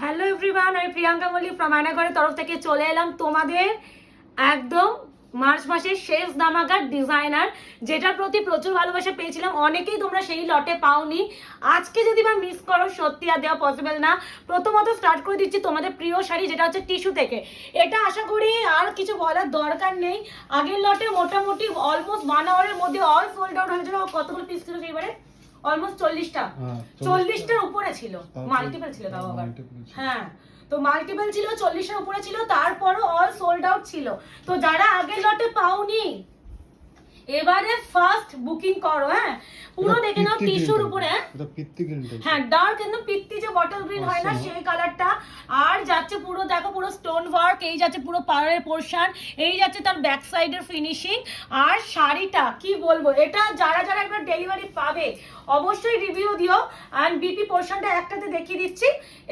Hello everyone, আমি Priyanka মল্লি from আয়নাঘরের তরফ থেকে চলে এলাম তোমাদের একদম মার্চ মাসের শেষ ধামাকার ডিজাইনার, যেটার প্রতি প্রচুর ভালোবাসা পেয়েছিলাম। অনেকেই তোমরা সেই লটে পাওনি। আজকে যদি বা মিস করো, সত্যি আর দেওয়া পসিবল না। প্রথমত স্টার্ট করে দিচ্ছি তোমাদের প্রিয় শাড়ি, যেটা হচ্ছে টিস্যু থেকে। এটা আশা করি আর কিছু বলার দরকার নেই। আগের লটে মোটামুটি অলমোস্ট 1 আওয়ারের মধ্যে অল সোল্ড আউট হয়েছিল। কতগুলো পিস ছিল সেইবারে? অলমোস্ট 40টা, 40টার উপরে ছিল। মাল্টিপল ছিল তাও আবার। হ্যাঁ, তো মাল্টিপল ছিল, 40টার উপরে ছিল, তারপরও অল সোল্ড আউট ছিল। তো যারা আগের লটে পাওনি, এবারে ফার্স্ট বুকিং করো। হ্যাঁ, পুরো দেখে নাও টিস্যুর উপরে। হ্যাঁ, ডার্ক একদম পিত্তি যে বটল গ্রিন হয় না, সেই কালারটা। আর যাচ্ছে পুরো, দেখো পুরো স্টোন ওয়ার্ক, এই যাচ্ছে পুরো পাড়ের পোর্শন, এই যাচ্ছে তার ব্যাক সাইডের ফিনিশিং। আর শাড়িটা কি বলবো, এটা যারা যারা একবার ডেলিভারি পাবে অবশ্যই রিভিউ দিও। এন্ড বিপি পোর্শনটা একটাতে দেখিয়ে দিচ্ছি।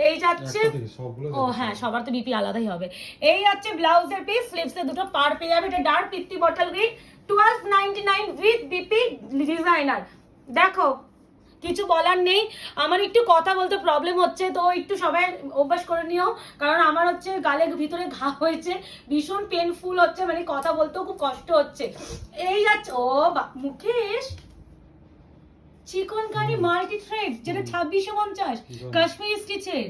এই যাচ্ছে, ও হ্যাঁ, সবার তো বিপি আলাদাই হবে। এই যাচ্ছে ব্লাউজের পিস, স্লিভসে দুটো পার পেয়ে যাবে। এটা ডার্ক পিত্তি bottle green, 1299 with BP designer. দেখো, কিছু বলার নেই। আমার একটু কথা বলতে প্রবলেম হচ্ছে, তো একটু সবাই অভ্যাস করে নিও, কারণ আমার হচ্ছে গালের ভিতরে ঘা হয়েছে, ভীষণ পেনফুল হচ্ছে, মানে কথা বলতেও খুব কষ্ট হচ্ছে। এই যাচ্ছে, ও মুকেশ, চিকনকারি মাল্টি থ্রেড, যেটা 2650 কাশ্মীরি স্টিচের।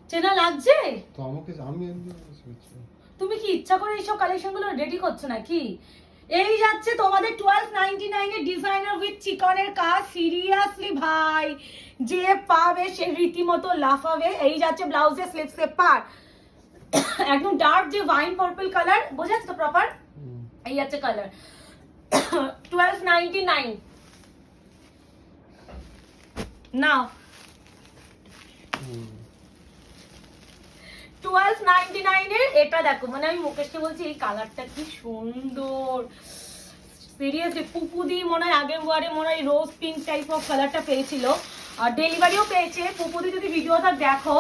চেনা লাগছে তো আমাকে? তুমি কি ইচ্ছা করে এইসব কালেকশন গুলো রেডি করছো নাকি? এই যাচ্ছে তোমাদের 1299 এর ডিজাইনার উইথ চিকনের কাজ। সিরিয়াসলি ভাই, যে পাবে সে রীতিমতো লাফাবে। এই যাচ্ছে ব্লাউজের স্লিভসে পার, একদম ডার্ক যে ওয়াইন পার্পল কালার, বোঝা যাচ্ছে তো প্রপার? এই যাচ্ছে কালার। 1299 নাও, 1299 এর এটা দেখো। মানে আমি মুকেশকে বলছি, এই কালারটা কি সুন্দর, সিরিয়াসলি। পুপুদি মনে হয় আগের ওয়ারে মনে হয় রোজ পিঙ্ক টাইপ অফ কালারটা পেয়েছিল, আর ডেলিভারিও পেয়েছে। পুপুদি যদি ভিডিওটা দেখো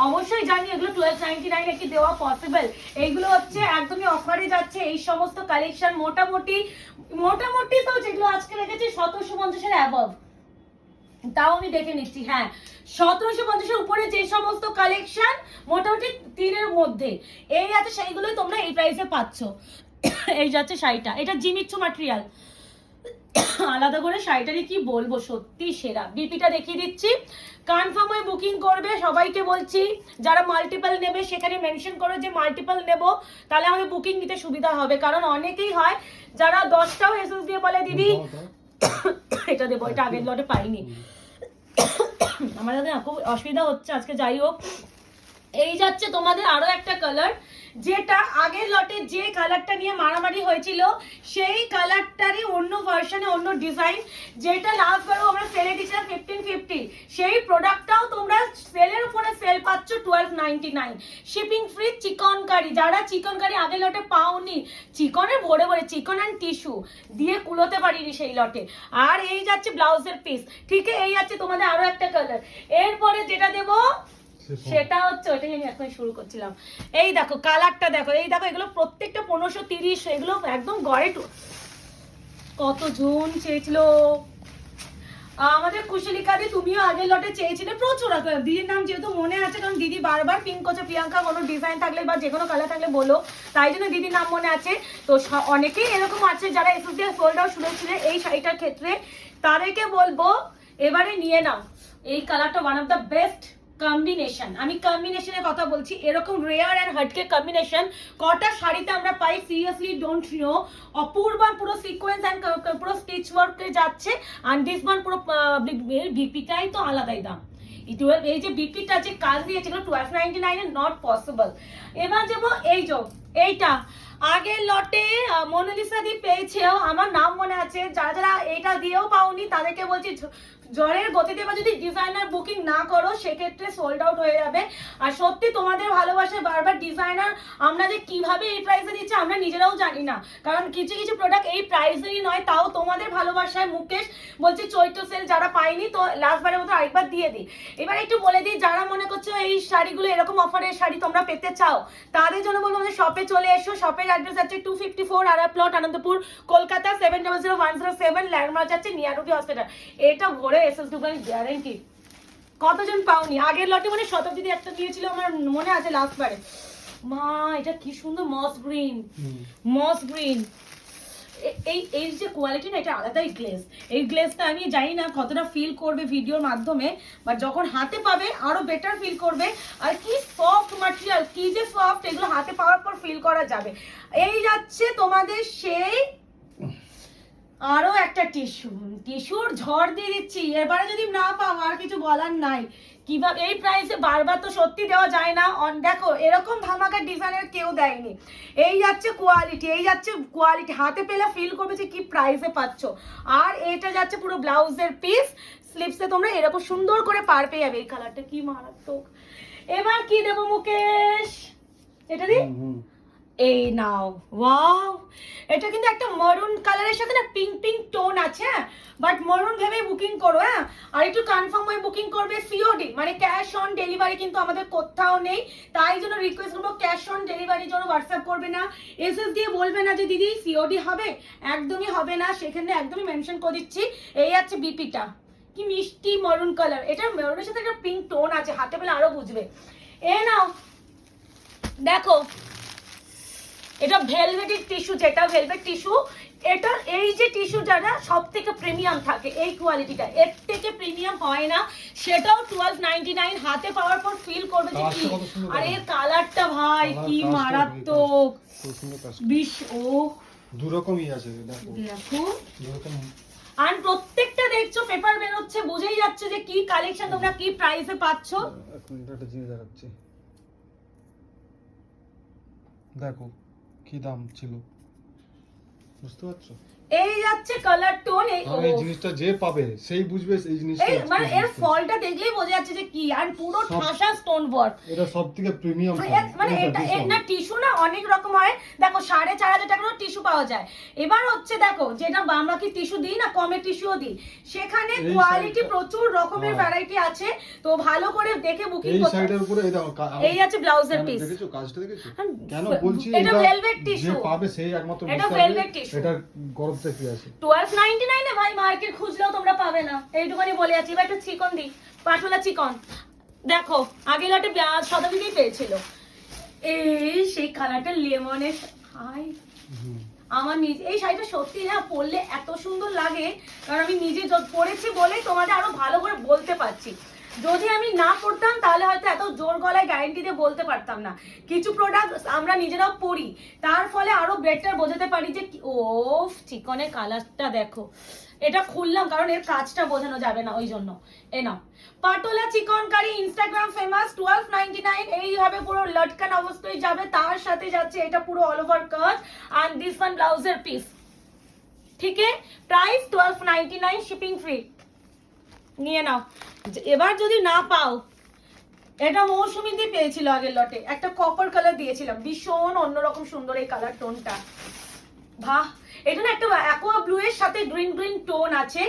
অবশ্যই জানি এগুলো 1299 এ কি দেওয়া পসিবল। এইগুলো হচ্ছে একদমই অফারে যাচ্ছে এই সমস্ত কালেকশন। মোটামুটি তো যেগুলো আজকে রেখেছি 1750 এর অ্যাবভ, তাও আমি দেখে নিচ্ছি। হ্যাঁ, 1750 এর উপরে যে সমস্ত কালেকশন মোটামুটি 3 এর মধ্যে এই আছে, সেইগুলোই তোমরা এই প্রাইসে পাচ্ছ। এই যাচ্ছে শাড়িটা, এটা জিমিচ্ছু ম্যাটেরিয়াল। আলাদা করে শাড়িটারই কি বলবো, সত্যি সেরা। বিপিটা দেখিয়ে দিচ্ছি, কনফার্ম হয়ে বুকিং করবে। সবাইকে বলছি যারা মাল্টিপল নেবে সেখানে মেনশন করো যে মাল্টিপল নেব, তাহলে আমাদের বুকিং নিতে সুবিধা হবে। কারণ অনেকেই হয় যারা 10টাও এসএস দিয়ে বলে দিদি এটা দেবো, এটা আগের লটে পাইনি। আমার খুব অসুবিধা হচ্ছে আজকে। যাই হোক, এই যাচ্ছে তোমাদের আরো একটা কালার, যেটা আগের লটে যে কালারটা নিয়ে মারামারি হয়েছিল সেই কালারটারই অন্য ভার্সনে অন্য ডিজাইন। যেটা লাস্ট বারও আমরা সেলে দিয়েছিলাম 1550, সেই প্রোডাক্টটাও তোমরা সেলের উপরে সেল পাচ্ছ 1299, শিপিং ফ্রি। চিকনকারি, যারা চিকনকারি আগের লটে পাওনি, চিকনে ভরে ভরে চিকন অ্যান্ড টিস্যু দিয়ে কুলোতে পারিনি সেই লটে। আর এই যাচ্ছে ব্লাউজের পিস, ঠিক আছে? এই যাচ্ছে তোমাদের আরো একটা কালার। এরপরে যেটা দেবো সেটা হচ্ছে, ওইটাই আমি এখন শুরু করছিলাম। এই দেখো কালারটা দেখো, এই দেখো, এগুলো প্রত্যেকটা 1530, এগুলো একদম গড়ে। কতজন চেয়েছিল আমাদের কুশলিকা দি, তুমিও আগের লটে চেয়েছিলে প্রচুর। দিদির নাম যেহেতু মনে আছে, কারণ দিদি বারবার পিঙ্ক করছে, প্রিয়াঙ্কা কোনো ডিজাইন থাকলে বা যে কোনো কালার থাকলে বলো, তাই জন্য দিদির নাম মনে আছে। তো অনেকেই এরকম আছে যারা এসএস দিয়ে সোল্ড আউট শুনেছিলে এই শাড়িটার ক্ষেত্রে, তাদেরকে বলবো এবারে নিয়ে নাও। এই কালারটা one of the best combination. আমি কম্বিনেশনের কথা বলছি, এরকম রেয়ার এন্ড হাটকে কম্বিনেশন কটা শাড়িতে আমরা পাই, সিরিয়াসলি ডোন্ট নো। অপূর্ব, পুরো সিকোয়েন্স এন্ড পুরো স্টিচ ওয়ার্কে যাচ্ছে। আর দিস ওয়ান পুরো বিপিটাই তো আলাদাই দাম। এই যে বিপিটা যে কাজ দিয়েছিল 1299 এ নট পসিবল। এবার যাবো এই যে এইটা, আগের লটে মোনালিসা দি পেয়েছেও, আমার নাম মনে আছে। যারা যারা এইটা দিয়েও পাওনি তাদেরকে বলছি, জ্বরের গতিতে বা যদি ডিজাইনার বুকিং না করো সেক্ষেত্রে সোল্ড আউট হয়ে যাবে। আর সত্যি তোমাদের ভালোবাসায় বারবার ডিজাইনার আমরা যে কিভাবে এই প্রাইসে দিচ্ছে আমরা নিজেরাও জানি না, কারণ কিছু কিছু প্রোডাক্ট এই প্রাইসেরই নয়, তাও তোমাদের ভালোবাসায় মুকেশ বলছি চৈত্র সেল যারা পাইনি, তো লাস্ট বারের মতো আরেকবার দিয়ে দিই। এবার একটু বলে দিই, যারা মনে করছো এই শাড়িগুলো এরকম অফারের শাড়ি তোমরা পেতে চাও, তাদের জন্য বলবো আমাদের শপে চলে এসো। শপের অ্যাড্রেস আছে 254 আরা প্লট, আনন্দপুর, কলকাতা 700107, ল্যান্ডমার্ক আছে নিয়ারুটি হসপিটাল। এটা ভরে এসএস দুবাই গ্যারান্টি। কতজন পাওনি? আগের লটে মানে শতাব্দীতে একটা দিয়েছিল আমার মনে আছে লাস্ট বারে। মা এটা কি সুন্দর মস গ্রিন, মস গ্রিন। এই এই যে কোয়ালিটি না, এটা আলাদাই গ্লেজ। এই গ্লেজটা আমি জানি না কতটা ফিল করবে ভিডিওর মাধ্যমে, বাট যখন হাতে পাবে আরো বেটার ফিল করবে। আর কি সফট ম্যাটেরিয়াল, কি যে সফট, এগুলো হাতে পাওয়ার পর ফিল করা যাবে। এই যাচ্ছে তোমাদের সেই আরো একটা টিস্যু, টিস্যুর ঝড় দিয়ে দিচ্ছি। এবারে যদি না পাও আর কিছু বলার নাই। কিভাবে এই প্রাইসে বারবার তো সত্যি দেওয়া যায় না। দেখো এরকম ধামাকা ডিজাইনের কেউ দেয়নি। এই যাচ্ছে কোয়ালিটি, এই যাচ্ছে কোয়ালিটি, হাতে পেলে ফিল করবে যে কি প্রাইসে পাচ্ছ। আর এটা যাচ্ছে পুরো ব্লাউজের পিস, স্লিপসে তোমরা এরকম সুন্দর করে পার পেয়ে যাবে। এই কালারটা কি মারাত্মক। এবার কি দেবো মুকেশ? এটা দি, এই নাও। ওয়াও, এটা কিন্তু একটা মারুন কালারের সাথে না পিঙ্ক পিঙ্ক টোন আছে, বাট মারুন ভেবে বুকিং করো। হ্যাঁ, আর একটু কনফার্ম হয়ে বুকিং করবে। সিওডি মানে ক্যাশ অন ডেলিভারি কিন্তু আমাদের কোথাও নেই, তাই জন্য রিকোয়েস্ট করবো ক্যাশ অন ডেলিভারির জন্য হোয়াটসঅ্যাপ করবে না, এসএস দিয়ে বলবে না যে দিদি সিওডি হবে, একদমই হবে না। সেখানে একদমই মেনশন করে দিচ্ছি। এই আছে বিপিটা, কি মিষ্টি মারুন কালার। এটা মারুনের সাথে একটা পিঙ্ক টোন আছে, হাতে পেলে আরো বুঝবে। এ নাও দেখো, এটা ভেলভেটের টিস্যু, যেটা ভেলভেট টিস্যু, এটা এই যে টিস্যু যারা সব থেকে প্রিমিয়াম থাকে এই কোয়ালিটিটা, এর থেকে প্রিমিয়াম হয় না। সেটাও 1299, হাতে পাওয়ার পর ফিল করবে যে কি। আর এর কালারটা ভাই কি মারাত্মক, বিশ ও দু রকমই আছে। দেখো দেখো দু রকম। আর প্রত্যেকটা দেখছো পেপার বের হচ্ছে, বুঝেই যাচ্ছে যে কি কালেকশন তোমরা কি প্রাইসে পাচ্ছ। এখন একটা জিনিস দেখাচ্ছি, দেখো কি দাম ছিল, বুঝতে পারছো? এই যাচ্ছে কালার টোন। এই জিনিসটা যে পাবে সেই বুঝবে এই জিনিসটা। এই মানে এর ফলটা দেখলেই বোঝা যাচ্ছে যে কি। আর পুরো ঠাসা স্টোন ওয়ার্ক, এটা সবথেকে প্রিমিয়াম। মানে এটা না টিস্যু না অনেক রকম হয়। দেখো 4500 টাকারও টিস্যু পাওয়া যায়। এবার হচ্ছে দেখো, যেটা আমরা কি টিস্যু দিই না, কমে টিস্যুও দিই, সেখানে কোয়ালিটি প্রচুর রকমের ভ্যারাইটি আছে। তো ভালো করে দেখে বুকিং করতে। এই সাইডের উপরে এই দেখো, এই আছে ব্লাউজের পিস, দেখেছো কাজটা দেখেছো? কেন বলছি এটা ভেলভেট টিস্যু, যে পাবে সেই একমাত্র বুঝতে পারবে। এটা ভেলভেট টিস্যু, এটা গরমটা কি আছে। 1299 এ ভাই মার্কেট খুঁজলেও তোমরা পাবে না, এইটুখানি বলে যাচ্ছি। এবার একটা চিকন দি, পাটোলা চিকন। দেখো আগে লটে শতাব্দীতেই পেয়েছিল। এই সেই কালারটা লেমনের, হাই আমার নিজে এই শাড়িটা সত্যি না পরলে এত সুন্দর লাগে, কারণ আমি নিজে পরেছি বলে তোমাদের আরো ভালো করে বলতে পারছি। যদি আমি না পড়তাম তাহলে হয়তো এত জোর গলায় গ্যারান্টি দিয়ে বলতে পারতাম না। কিছু প্রোডাক্ট আমরা নিজেরাও পড়ি, তার ফলে আরো বেটার বোঝাতে পারি যে ও চিকনের কালারটা দেখো। এটা খুললাম কারণ এর কাজটা বোঝানো যাবে না, ওই জন্য। এ নাও পাটোলা চিকনকারি, ইনস্টাগ্রাম ফেমাস, 1299। এইভাবে পুরো লটকান অবস্থায় যাবে, তার সাথে যাচ্ছে এটা পুরো অল ওভার কাজ। আর দিস ওয়ান ব্লাউজের পিস, ঠিক আছে? Price 1299, shipping free. নিয়ে নাও। এবার যদি না পাও, এটা মৌসুমী দিয়ে পেয়েছিল আগের লটে, একটা কপার কালার দিয়েছিলাম, ভীষণ অন্যরকম সুন্দর এই কালার টোনটা। বাহ, এটা না একটা অ্যাকোয়া ব্লু এর সাথে গ্রিন গ্রিন টোন আছে।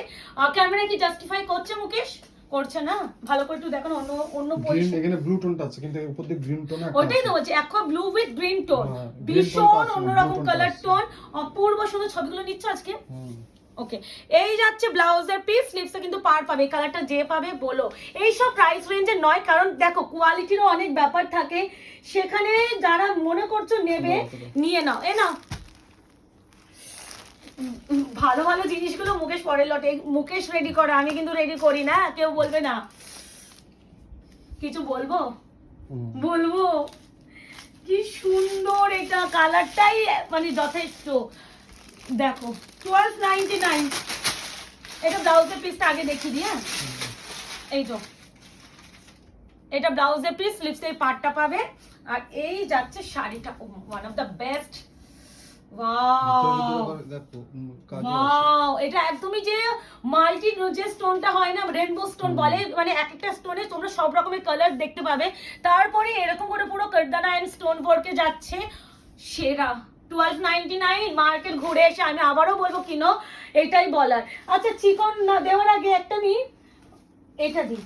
ক্যামেরা কি জাস্টিফাই করছে মুকেশ? করছে না, ভালো করে একটু দেখো। অন্য অন্য পজিশন এখানে ব্লু টোনটা আছে, কিন্তু উপর দিকে গ্রিন টোন আছে। ওটাই তো বলছি, aqua blue with green tone, ভীষণ অন্যরকম কালার টোন। অপূর্ব সুন্দর। ছবিগুলো নিচ্ছ আজকে? ওকে, এই যাচ্ছে ব্লাউজের পিস, স্লিভসে কিন্তু পার পাবে। এই কালারটা যে পাবে বলো। এই সব প্রাইস রেঞ্জে নয়, কারণ দেখো কোয়ালিটিরও অনেক ব্যাপার থাকে, সেখানে যারা মনে করছো নেবে নিয়ে নাও। এ নাও ভালো ভালো জিনিসগুলো মুকেশ পরের লটে, মুকেশ রেডি করে, আমি কিন্তু রেডি করি না। কেউ বলবে না কিছু, বলবো বলবো। কি সুন্দর এটা, কালারটাই মানে যথেষ্ট। দেখো 1299। এটা ব্লাউজের পিসটা আগে দেখিয়ে দিই। হ্যাঁ, এই তো এটা ব্লাউজের পিস, স্লিভস এই পার্টটা পাবে। আর এই যাচ্ছে শাড়িটা, ওয়ান অফ দ্য বেস্ট। এটা একদমই যে মাল্টি যে স্টোনটা হয় না, রেনবো স্টোন বলে, মানে এক একটা স্টোনে তোমরা সব রকমের কালার দেখতে পাবে। তারপরে এরকম করে পুরো কারদানা এন্ড স্টোন ওয়ার্কে যাচ্ছে, সেরা। 1299 মার্কেট ঘুরে এসে আমি আবারও বলবো কিনো, এটাই বলার। আচ্ছা চিকন না দেওয়ার আগে একটা নি, এটা দিই।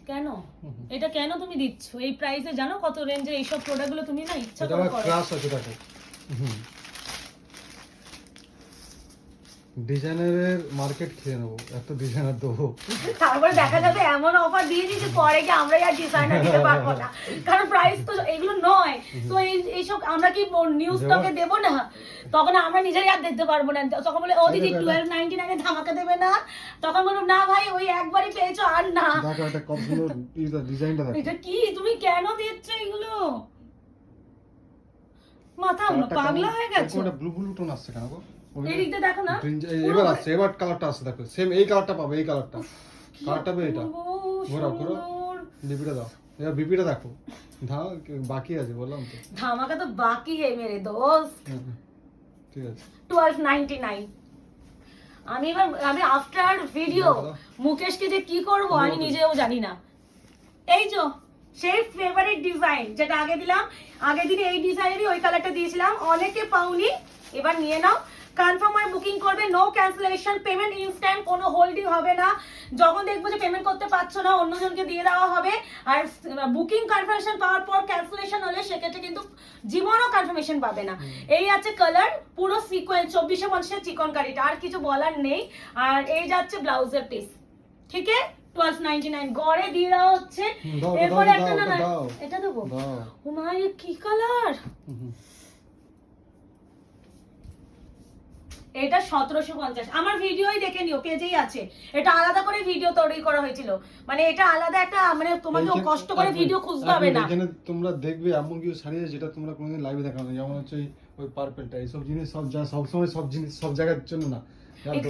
কেন এটা কেন তুমি দিচ্ছ এই প্রাইসে? জানো কত রেঞ্জে এইসব প্রোডাক্টগুলো তুমি না ইচ্ছা করে করো। ক্লাস আছে দেখো, ডিজাইনারের মার্কেট খেয়ে নেবো, এত ডিজাইনার দেবো। তারপরে দেখা যাবে এমন অফার দিয়েছি যে পরে কি আমরা আর ডিজাইনার দিতে পারবো না, কারণ প্রাইস তো এগুলো নয়। তো এইসব আমরা কি নিউজ স্টকে দেবো না, তখন আমরা নিজেরাই আর দেখতে পারবো না। তখন বলে ও দিদি 1299 ধামাকা দেবে না, তখন বলবো না ভাই ওই একবারই পেয়েছো আর না। দেখো এটা কত সুন্দর ডিজাইনটা দেখো। এটা কি তুমি কেন দিচ্ছ এগুলো? মাথা পাগলা হয়ে গেছে। ওটা ব্লু ব্লু টোন আসছে কেন গো? এই দিকটা দেখো না, এবার আসছে, এবার কালারটা আসছে দেখো, সেম এই কালারটা পাবে, এই কালারটা কালারটা পাবে এটা। ঘোরাও ঘোরাও, বিপিটা দাও, এবার বিপিটা দেখো। বাকি আছে বললাম তো, ধামাকা তো বাকি হে মেরে দোস্ত। ঠিক আছে 1299। আমি আফটার ভিডিও মুকেশকে যে কি করব আমি নিজেও জানি না। এই যে সেই ফেভারিট ডিজাইন যেটা আগে দিলাম, আগের দিনে এই ডিজাইনেরই ওই কালারটা দিয়েছিলাম, অনেকে পাওনি, এবার নিয়ে নাও। কনফার্ম হয়ে বুকিং করবে, নো ক্যান্সেলেশন, পেমেন্ট ইনস্ট্যান্ট, কোনো হোল্ডিং হবে না। যখন দেখবো যে পেমেন্ট করতে পারছো না অন্যজনকে দিয়ে দেওয়া হবে। আর বুকিং কনফার্মেশন পাওয়ার পর ক্যান্সেলেশন হলে সেক্ষেত্রে কিন্তু জীবনও কনফার্মেশন পাবে না। এই আছে কালার, পুরো সিকোয়েন্স 2450 চিকনকারিটা, আর কিছু বলার নেই। আর এই যাচ্ছে ব্লাউজের পিস, ঠিক আছে 1299 গড়ে দিয়ে দেওয়া হচ্ছে। এরপর একটা না এটা দেবো, ও মা এ কি কালার, এটা 1750। আমার ভিডিওই দেখে নিও, পেজেই আছে। এটা আলাদা করে ভিডিও তৈরি করা হয়েছিল, মানে এটা আলাদা একটা, মানে তোমাকে কষ্ট করে ভিডিও খুঁজতে হবে না। এখানে তোমরা দেখবে এমন কিছু শাড়ি আছে যেটা তোমরা কোনোদিন লাইভে দেখানো না, যেমন হচ্ছে ওই পার্পলটা, এইসব জিনিস সব যা সব সময় সব জিনিস সব জায়গার জন্য না।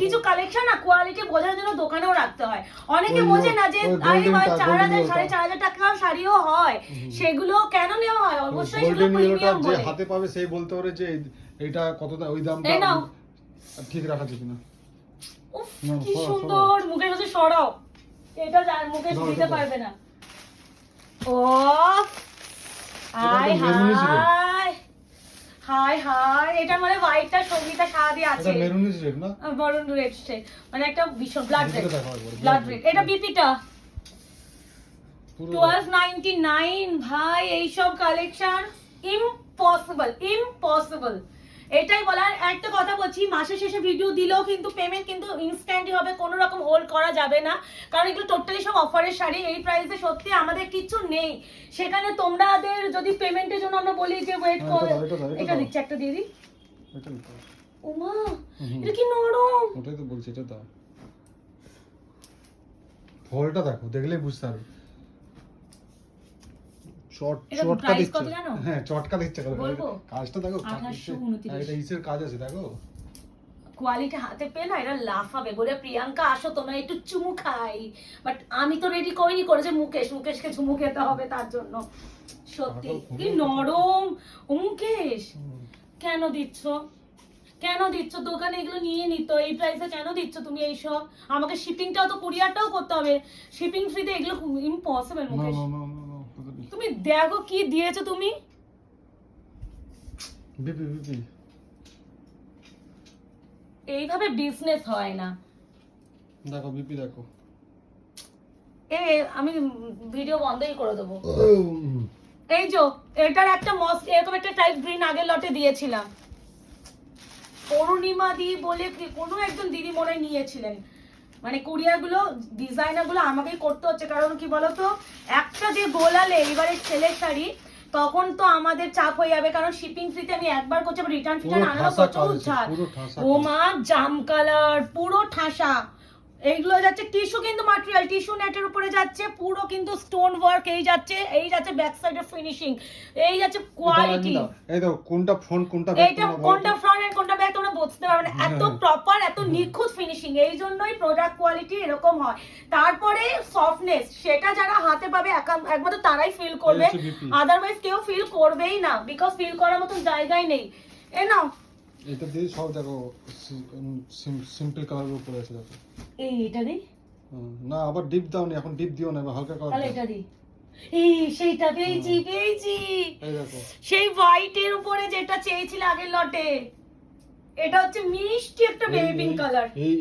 কিছু কালেকশন না কোয়ালিটি বোঝার জন্য দোকানেও রাখতে হয়। অনেকে বোঝে না যে 4000 4500 টাকার শাড়িও হয়, সেগুলো কেন নেওয়া হয়? অবশ্যই সেগুলো প্রিমিয়াম যে বলে। হাতে পাবে সেই বলতে পারে যে এটা কত দাম, ওই দামটা ঠিক রাখা যাবে না। উফ কি সুন্দর, মুখের কাছে সরাও, এটা মুখে দিতে পারবে না। ও হাই হাই হাই হাই, এটা মানে হোয়াইটটা সঙ্গীতা সাদে আছে, এটা মেরুনিশ রেড না, বরুণ রেড শেড, মানে একটা ভীষণ ব্লাড রেড, ব্লাড রেড। এটা বিপিটা 1299 ভাই। এইসব কালেকশন ইম্পসিবল। এটাই বলার। একটা কথা বলছি, মাসের শেষে ভিডিও দিলেও কিন্তু পেমেন্ট কিন্তু ইনস্ট্যান্টই হবে, কোনো রকম হোল্ড করা যাবে না, কারণ এগুলো টোটালি সব অফারের শাড়ি। এই প্রাইসে সত্যি আমাদের কিছু নেই, সেখানে তোমাদের যদি পেমেন্টের জন্য আমরা বলি যে ওয়েট করে, এটা দিচ্ছি, একটা দিয়ে দিই। ওমা এটা কি নরম, ওটাই তো বলছি, এটা দাও, ফলটা দেখো, দেখলেই বুঝতে পারবে। চটকা দিচ্ছে, হ্যাঁ চটকা দিচ্ছে, কাজটা দেখো, এটা ইসের কাজ আছে দেখো, কোয়ালিটি হাতে পেয়ে না এরা লাফাবে, বলে প্রিয়াঙ্কা আসো তোমরা একটু চুমু খাই। বাট আমি তো রেডি করিনি, করেছে মুকেশকে চুমু খেতে হবে তার জন্য। সত্যি কি নরম। ও মুকেশ কেন দিচ্ছ দোকানে এগুলো নিয়ে নিত, এই প্রাইসে কেন দিচ্ছ তুমি এইসব? আমাকে শিপিংটাও তো কুরিয়ারটাও করতে হবে, শিপিং ফ্রিতে এগুলো ইম্পসিবল মুকেশ। তুমি দেখো কি দিয়েছো তুমি, এইভাবে বিজনেস হয় না। দেখো বিপি দেখো, আমি ভিডিও বন্ধই করে দেবো। এই যে এটার একটা মস্ত এরকম একটা টাইপ গ্রিন আগের লটে দিয়েছিলাম, অরুণিমা দি বলে কোনো একজন দিদি মনে নিয়েছিলেন। মানে কুরিয়ার গুলো ডিজাইনার গুলো আমাকেই করতে হচ্ছে, কারণ কি বলতো একটা যে গোলালে এবারে ছেলের শাড়ি, তখন তো আমাদের চাপ হয়ে যাবে, কারণ শিপিং ফ্রিতে আমি একবার করছি, রিটার্ন ফিটার্ন আনানো প্রচুর ঝাল। ও মা জাম কালার পুরো ঠাসা, এইগুলো যাচ্ছে টিস্যু, কিন্তু ম্যাটেরিয়াল টিস্যু নেটের উপরে যাচ্ছে, পুরো কিন্তু স্টোন ওয়ার্ক। এই যাচ্ছে ব্যাক সাইডের ফিনিশিং, এই যাচ্ছে কোয়ালিটি। এই দেখো কোনটা ফ্রন্ট কোনটা ব্যাক, এইটা কোনটা ফ্রন্ট এন্ড কোনটা ব্যাক তোমরা বুঝতে পারবে না, এত প্রপার এত নিখুঁত ফিনিশিং। এই জন্যই প্রোডাক্ট কোয়ালিটি এরকম হয়। তারপরে সফটনেস, সেটা যারা হাতে পাবে একমাত্র তারাই ফিল করবে, আদারওয়াইজ কেউ ফিল করবেই না, বিকজ ফিল করার মতো জায়গায় নেই। এ নাও এটা দিয়ে সব দেখো সিম্পল কালারের উপরে আছে দেখো, এটা দিই না আবার ডিপ দাও না, এখন ডিপ দিও না, হালকা কালার, তাহলে এটা দিই। সেইটা পেয়েছি এই দেখো, সেই হোয়াইট এর উপরে যেটা চেয়েছিল আগের লটে, এটা হচ্ছে মিষ্টি একটা বেবি পিঙ্ক কালার। এই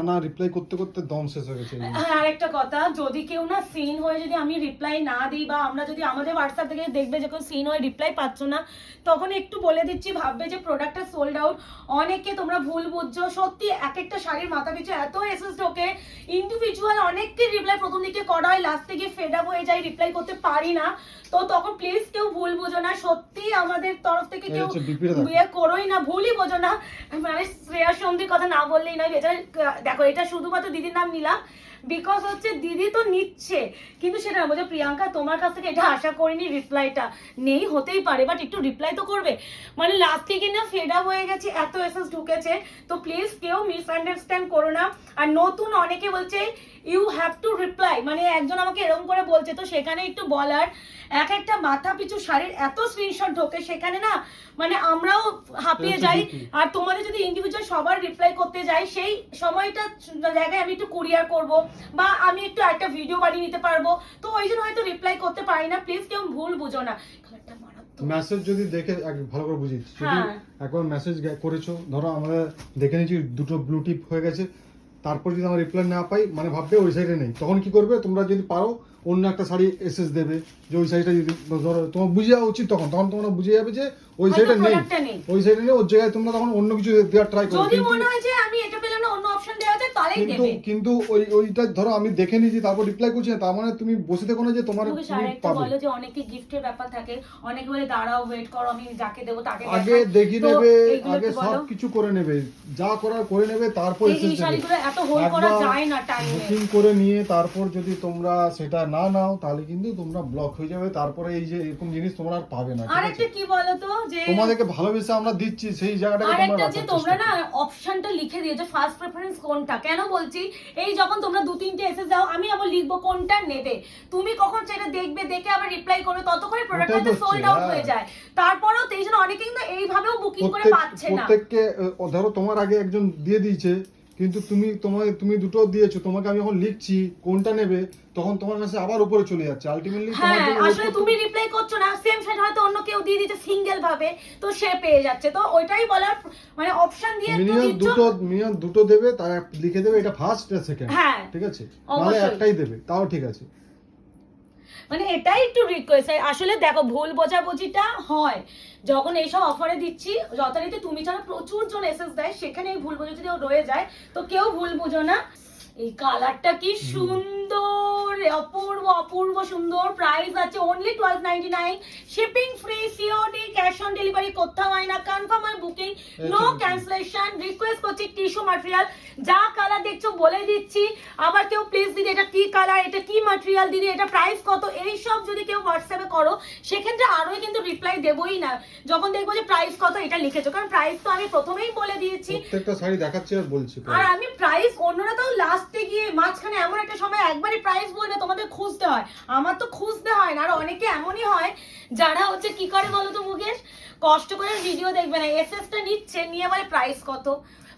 না রিপ্লাই করতে করতে দম শেষ হয়ে গেছে। হ্যাঁ, আরেকটা কথা, যদি কেউ না সিন হয়ে যদি আমি রিপ্লাই না দিই বা আমরা যদি আমাদের হোয়াটসঅ্যাপ থেকে দেখবে যে কেউ সিন হয়ে রিপ্লাই পাচ্ছ না, তখন একটু বলে দিচ্ছি, ভাববে যে প্রোডাক্টটা সোল্ড আউট। অনেকে তোমরা ভুল বুঝছো, সত্যি এক একটা শাড়ির মাথা পিছু এত এসএস ঢোকে, ইন্ডিভিজুয়াল অনেককে রিপ্লাই প্রথম দিকে করা হয়, লাস্টে গিয়ে ফেড আপ হয়ে যায়, রিপ্লাই করতে পারি না। তো তখন প্লিজ কেউ ভুল বুঝো না, সত্যি আমাদের তরফ থেকে কেউ বিয়ে করোই না, ভুলই বোঝো না। মানে শ্রেয়া সন্ধির কথা না বললেই নয়। দেখো, এটা শুধুমাত্র দিদির নাম নিলাম বিকজ হচ্ছে দিদি তো নিচ্ছে, কিন্তু সেটা না বোঝো। প্রিয়াঙ্কা, তোমার কাছ থেকে এটা আশা করিনি, রিপ্লাইটা নেই, হতেই পারে, বাট একটু রিপ্লাই তো করবে। মানে লাস্ট থেকে না ফেড আপ হয়ে গেছে, এত এসএস ঢুকেছে। তো প্লিজ কেউ মিসআন্ডারস্ট্যান্ড করো না। আর নতুন অনেকে বলছে ইউ হ্যাভ টু রিপ্লাই, মানে একজন আমাকে এরকম করে বলছে, তো সেখানে একটু বলার, এক একটা মাথা পিছু শাড়ির এত স্ক্রিনশট ঢোকে, সেখানে না মানে আমরাও হাঁপিয়ে যাই। আর তোমাদের যদি ইন্ডিভিজুয়াল সবার রিপ্লাই করতে যাই, সেই সময়টা জায়গায় আমি একটু কুরিয়ার করব বা আমি একটু একটা ভিডিও বানিয়ে নিতে পারবো, তো ওই জন্য হয়তো রিপ্লাই করতে পারি না। প্লিজ কেউ ভুল বুঝো না। মেসেজ যদি দেখে ভালো করে বুঝিস, যদি একবার মেসেজ করেছো, ধরো আমরা দেখে নিয়েছি দুটো ব্লু টিপ হয়ে গেছে, তারপর যদি আমরা রিপ্লাই না পাই, মানে ভাববে ওই সাইডে নেই। তখন কি করবে, তোমরা যদি পারো অন্য একটা শাড়ি এসএস দেবে যে ওই শাড়িটা যদি ধরো তোমার বুঝে যাওয়া উচিত, তখন তোমরা বুঝে যাবে যে ওই সাইডে নেই, ওই সাইডে নেই, ওর জায়গায় তোমরা তখন অন্য কিছু দেওয়ার ট্রাই করো। যদি মনে হয় যে আমি এটা পেলাম না, অন্য অপশন দেওয়া যায়, তাহলেই দেবে। কিন্তু ওইটা ধরো আমি দেখে নিয়েছি তারপর রিপ্লাই করছি না, তার মানে তুমি বসে থেকো না যে তোমার পাবে। বলো যে অনেকে গিফটের ব্যাপার থাকে, অনেকে বলে দাঁড়াও ওয়েট করো, আমি যাকে দেবো তাকে আগে দেখি নেবে, আগে সব কিছু করে নেবে, যা করার করে নেবে, তারপর এই শাড়িগুলো এত হোল্ড করা যায় না টাইমে। বুকিং করে নিয়ে তারপর যদি তোমরা সেটা না নাও, তাহলে কিন্তু তোমরা ব্লক হয়ে যাবে। তারপরে এই যে এরকম জিনিস তোমরা আর পাবে না। আরেকটা কি বলো তো, যে তোমাদেরকে ভালোবেসে আমরা দিচ্ছি, সেই জায়গাটাকে তোমরা রাখার চেষ্টা করো। তোমরা না অপশনটা লিখে দিয়েছো ফার্স্ট প্রেফারেন্স কোনটা। কেন বলছি, এই যখন তোমরা দু তিনটে এসে যাও, আমি আবার লিখবো কোনটা নেবে, তুমি কখন সেটা দেখবে, দেখে আবার রিপ্লাই করবে, ততক্ষণে প্রোডাক্টটা সোল্ড আউট হয়ে যায়। তারপরেও এই জন্য অনেকে কিন্তু এইভাবেও বুকিং করে পাচ্ছে না। প্রত্যেককে ধরো তোমার আগে একজন দিয়ে দিয়েছে, কিন্তু তুমি দুটো দিয়েছো, তোমাকে আমি যখন লিখছি কোনটা নেবে, তখন তোমার কাছে আবার উপরে চলে যাচ্ছে। আলটিমেটলি আসলে তুমি রিপ্লাই করছো না, সেম সেট হয়তো অন্য কেউ দিয়ে দিতে সিঙ্গেল ভাবে, তো সে পেয়ে যাচ্ছে। তো ওইটাই বলার, মানে অপশন দিয়ে মিনিমাম দুটো দেবে, তার লিখে দেবে এটা ফার্স্ট আর সেকেন্ড, ঠিক আছে, মানে একটাই দেবে, তাও ঠিক আছে। মানে এটাই একটু রিকোয়েস্ট। আসলে দেখো, ভুল বোঝাবুঝিটা হয় যখন এইসব অফারে দিচ্ছি, যথারীতি তুমি ছাড়া প্রচুর জন এসএস দেয়, সেখানে এই ভুল বোঝাবুঝি রয়ে যায়। তো কেউ ভুল বুঝো না। এই কালারটা কি সুন্দর, অপূর্ব অপূর্ব সুন্দর। প্রাইস আছে only 1299, shipping free, COD, cash on delivery করতে হয় না, কনফার্ম হয় বুকিং, নো ক্যান্সেলেশন। রিকোয়েস্ট করছি টিস্যু ম্যাটেরিয়াল, যা কালার দেখছো বলে দিচ্ছি। আবার কেউ প্লিজ দিদি এটা কি কালার, এটা কি ম্যাটেরিয়াল, দিদি এটা প্রাইস কত, এই সব যদি কেউ হোয়াটসঅ্যাপে করো, সেক্ষেত্রে আরোই কিন্তু রিপ্লাই দেবই না যখন দেখবো যে প্রাইস কত এটা লিখেছো, কারণ প্রাইস তো আমি প্রথমেই বলে দিয়েছি। প্রত্যেকটা শাড়ি দেখাচ্ছি আর বলছি, আর আমি প্রাইস, অন্যরা তো লাস্টে গিয়ে মাঝখানে এমন একটা সময় একবারই প্রাইস বলবে, তোমাদের খুঁজতে হয়, আমার তো খুঁজতে হয় না। আর অনেকে এমনই হয় যারা হচ্ছে কি করে বলো তো মুকেশ, কষ্ট করে ভিডিও দেখবে না, এসএসটা নিচ্ছে, নিয়ে মানে প্রাইস কত,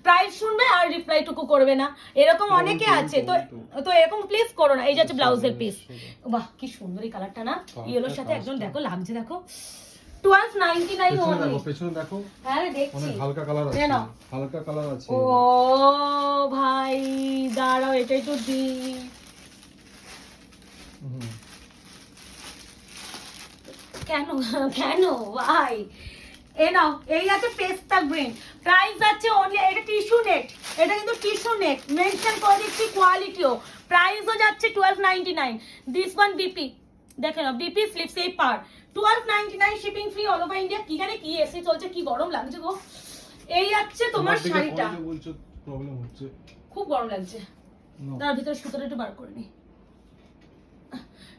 প্রাইস শুনবে আর রিপ্লাই টুকু করবে না, এরকম অনেকে আছে। তো এরকম প্লিজ করো না। এই যে ব্লাউজের পিস, বাহ কি সুন্দর এই কালারটা না, ইয়েলোর সাথে একদম দেখো লাগছে, দেখো 1299 only। পেছনে দেখো, হ্যাঁ দেখছি, অনেক হালকা কালার আছে, হালকা কালার আছে। ও ভাই দাঁড়াও, এটা একটু দি, কেন কেন ভাই, নাও, এই আছে পেস্তা গ্রিন, প্রাইস আছে অনলি, এটা টিস্যু নেট, এটা কিন্তু টিস্যু নেট, মেনশন করে দিচ্ছি কোয়ালিটিও, প্রাইসও যাচ্ছে 1299। দিস ওয়ান বিপি, দেখে নাও, বিপি স্লিপস এই পার 1299, shipping free all over India. কি জানে কি এসি চলছে, কি গরম লাগছে গো। এই যাচ্ছে তোমার শাড়িটা, বলছো প্রবলেম হচ্ছে, খুব গরম লাগছে, তার ভিতরে সুতোটা একটু বার করে নি।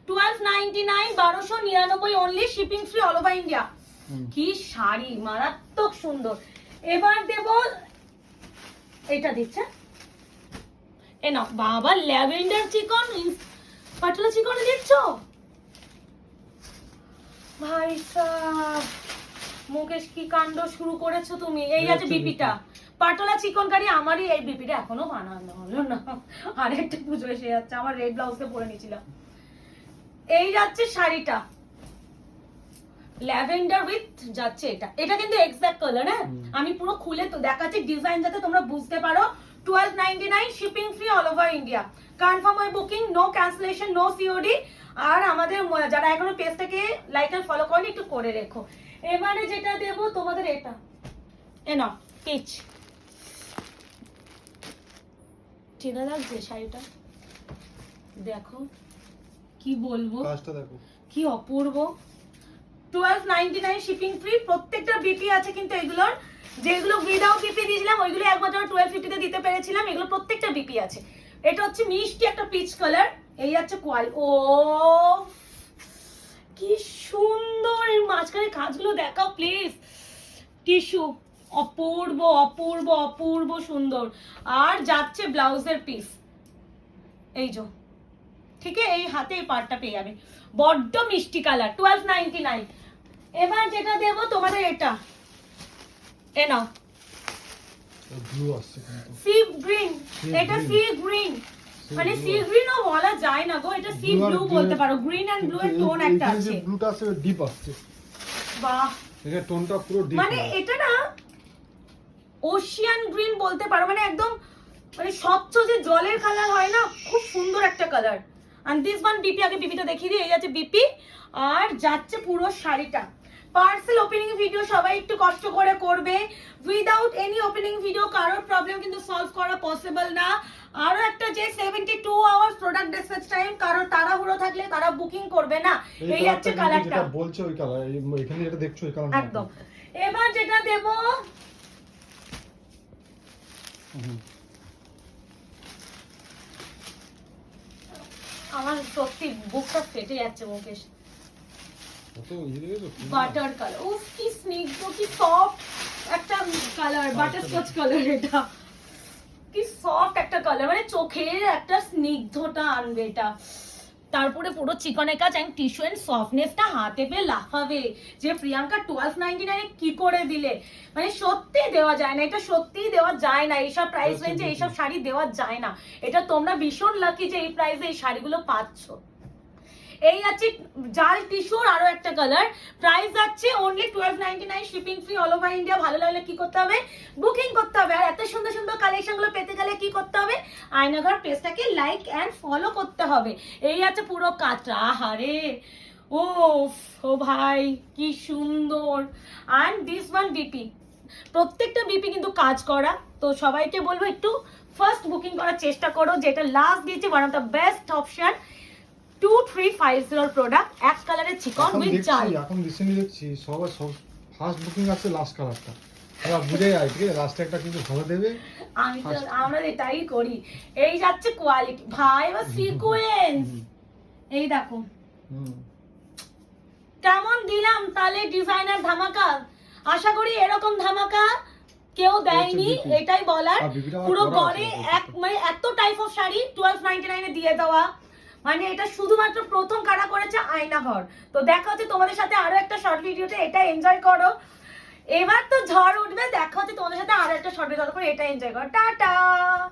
1299, 1299 only, shipping free all over India. কি শাড়ি, মারাত্মক সুন্দর। এবার দেব, এটা দিচ্ছে, এ নাও বাবা, ল্যাভেন্ডার চিকন, পাটলা চিকন দিচ্ছ ভাই সাহেব, মুকেশ কি কাণ্ড শুরু করেছো তুমি। এই আছে বিপিটা, পাটলা চিকন কারি, আমারই এই বিপিটা এখনো বানানো হলো না, আরেকটা পুজো এসে যাচ্ছে, আমার রেড ব্লাউজে পরে নিয়েছিলাম। এই যাচ্ছে শাড়িটা, ল্যাভেন্ডার উইথ যাচ্ছে এটা, এটা কিন্তু এক্সাক্ট কালার। হ্যাঁ আমি পুরো খুলে তো দেখাচ্ছি ডিজাইন যাতে তোমরা বুঝতে পারো। 1299 shipping free all over India. Confirm হয় booking, no cancellation, no COD. আর আমাদের যারা এখনো পেজটাকে লাইক আর ফলো করেনি একটু করে রেখো। এবারে যেটা দেবো তোমাদের এটা না পিচ, চেনা লাগছে শাড়িটা, দেখো কি বলবো, কাজটা দেখো কি অপূর্ব। 1299 শিপিং ফ্রি, প্রত্যেকটা বিপি আছে কিন্তু এগুলোর, যেগুলো উইদাউট বিপি দিয়েছিলাম ওইগুলো একবার 1250 তে দিতে পেরেছিলাম, এগুলো প্রত্যেকটা বিপি আছে। এটা হচ্ছে মিষ্টি একটা পিচ কালার, এই হচ্ছে ও কি সুন্দর, এর মাঝখানে কাজগুলো দেখাও প্লিজ, টিস্যু, অপূর্ব অপূর্ব অপূর্ব সুন্দর। আর যাচ্ছে ব্লাউজের পিস, এই যে ঠিক আছে, এই হাতে এই পার্টটা পেয়ে যাবে, বড্ড মিষ্টি কালার। 1299। এবার যেটা দেবো তোমাদের এটা নাও ব্লু আসছে কিন্তু সি গ্রিন, এটা সি গ্রিন, মানে সি গ্রিনও বলা যায় না গো, এটা সি ব্লু বলতে পারো, গ্রিন এন্ড ব্লু এর টোন একটা আছে, ব্লুটা আছে ডিপ আসছে, বাহ এটা টোনটা পুরো ডিপ, মানে এটা না ওশিয়ান গ্রিন বলতে পারো, মানে একদম মানে স্বচ্ছ যে জলের কালার হয় না, খুব সুন্দর একটা কালার। আর দিস ওয়ান বিপি, আগে বিপিটা দেখিয়ে দিই, এই আছে বিপি। আর যাচ্ছে পুরো শাড়িটা। পার্সেল ওপেনিং ভিডিও সবাই একটু কষ্ট করে করবে, উইদাউট এনি ওপেনিং ভিডিও কারোর প্রবলেম কিন্তু সলভ করা পসিবল না। আরো একটা যে 72 আওয়ার্স প্রোডাক্ট ডিসপ্যাচ টাইম, কারণ তাড়াহুড়ো থাকলে তারা বুকিং করবে না। এই হচ্ছে কালারটা, যেটা বলছে ওই কালার, এখানে যেটা দেখছো ওই কালার একদম। এবার যেটা দেব আমার সত্যি বুকটা ফেটে যাচ্ছে মুকেশ, বাটার কালার, উফ কি স্নিগ্ধ, কি সফট একটা কালার, বাটার স্কচ কালার, এটা কি সফট একটা কালার, মানে চোখের একটা স্নিগ্ধতা আনবে এটা। তারপরে পুরো চিকনের কাজ এন্ড টিস্যু এন্ড সফটনেসটা হাতে পেয়ে লাফাবে যে প্রিয়াঙ্কা 1299 কি করে দিলে, মানে সত্যি দেওয়া যায় না, এটা সত্যি দেওয়া যায় না, এইসব প্রাইস রেঞ্জে এইসব শাড়ি দেওয়া যায় না। এটা তোমরা ভীষণ লাকি যে এই প্রাইসে এই শাড়িগুলো পাচ্ছ। এই আছে জাল টিস্যুর আরো একটা কালার, প্রাইস আছে only 1299 shipping free all over India. ভালো লাগলে কি করতে হবে, বুকিং করতে হবে। আর এত সুন্দর সুন্দর কালেকশন গুলো পেতে গেলে কি করতে হবে, আয়নাঘর পেজটাকে লাইক এন্ড ফলো করতে হবে। এই আছে পুরো কাঁচা, আহারে ও ও ভাই কি সুন্দর। এন্ড দিস ওয়ান বিপি, প্রত্যেকটা বিপি কিন্তু কাজ করা, তো সবাইকে বলবো একটু ফার্স্ট বুকিং করার চেষ্টা করো, যেটা লাস্ট দিয়েছে one of the best option. 2350 product, এক কালারের চিকন উইথ জাল। এখন রিসেন্টলি দেখছি সবার সব ফার্স্ট বুকিং আছে লাস্ট কালারটা, এরা বুঝে যায় ঠিক আছে, লাস্ট একটা কিন্তু ভালো দেবে। আমরা এটাই করি। এই যাচ্ছে কোয়ালিটি ভাই, বা সিকোয়েন্স, এই দেখো কেমন দিলাম তাহলে, ডিজাইনার ধামাকা। আশা করি এরকম ধামাকা কেউ দেয়নি, এটাই বলার। পুরো গড়ে এক মানে এত টাইপ অফ শাড়ি 1299 এ দিয়ে দেওয়া, মানে এটা শুধুমাত্র প্রথম কারা করেছে আয়নাঘর। তো দেখা হচ্ছে তোমাদের সাথে আরো একটা শর্ট ভিডিওতে, এটা এনজয় করো। এবার তো ঝড় উঠবে, দেখা হচ্ছে তোমাদের সাথে আরো একটা শর্ট ভিডিও, এটা এনজয় করো, টাটা।